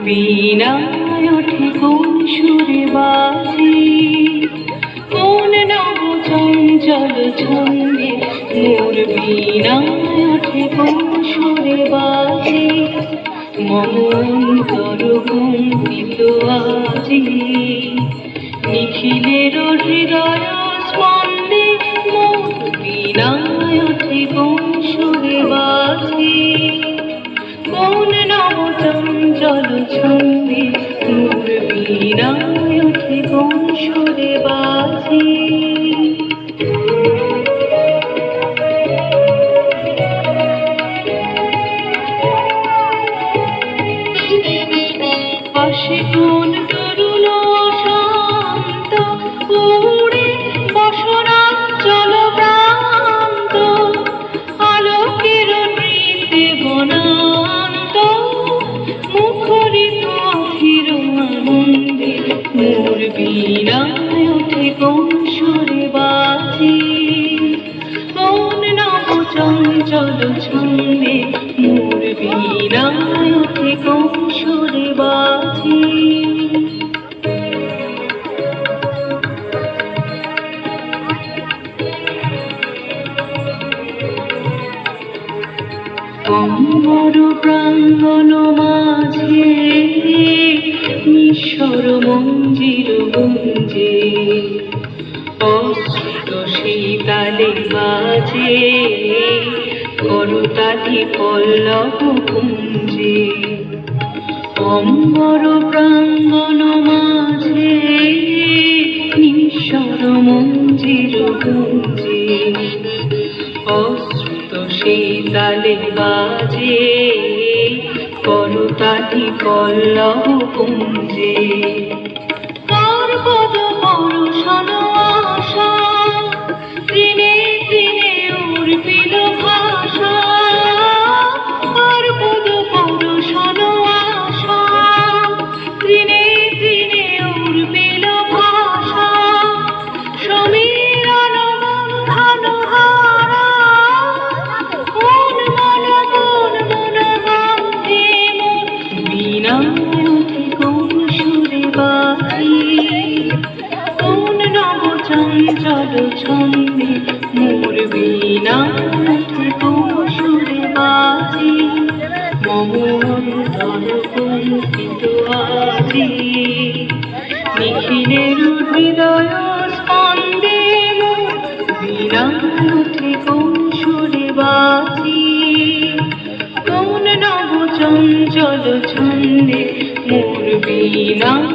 বীণায় ওঠে কোন সুরে বাজে, কোন নব চঞ্চল ছন্দে মোর বীণায় ওঠে কোন সুরে বাজে। মম অন্তর কম্পিত আজি, নিখিলের হৃদয় স্পন্দে মোর বীণায় ওঠে কোন সুরে বাজে। কোন নব চঞ্চল ছন্দে মোর বীণায় ওঠে কোন সুরে বাজে। পাশে কোন তরুণ শান্ত উড়ে বসনাঞ্চল প্রান্ত, আলোকের নৃত্যে বনান্ত মুখরিত অধীর আনন্দে মোর বীণায় ওঠে কোন সুরে বাজে। কোন নব চঞ্চল ছন্দে মোর বীণায় ওঠে কোন সুরে বাজে। অম্বর প্রাঙ্গণ মাঝে নিঃস্বর মঞ্জির গুঞ্জে, অশ্রিত শীতালে বাজে করতালি পল্লব কুঞ্জে। অম্বর প্রাঙ্গণ মাঝে নিঃস্বর মঞ্জির গুঞ্জে, অশ্রিত শীতালে বাজে করতালি পল্লব কুঞ্জে। কার পদ পরশন আশা, তৃণে তৃণে উর্পিল ভাষা। কার পদ পরশন আশা, তৃণে তৃণে উর্পিল ভাষা। সমীরণ বন্ধন হারা, মন মন গান্ধে মোর বীণায় ওঠে কোন সুরে বাজে। কোন নব চঞ্চল ছন্দে মোর বীণায় ওঠে কোন সুরে বাজে। মম অন্তর কম্পিত আজি, নিখিলের হৃদয় স্পন্দে মোর বীণায় ওঠে কোন সুরে বাজে। কোন নব চঞ্চল ছন্দে মোর বীণায়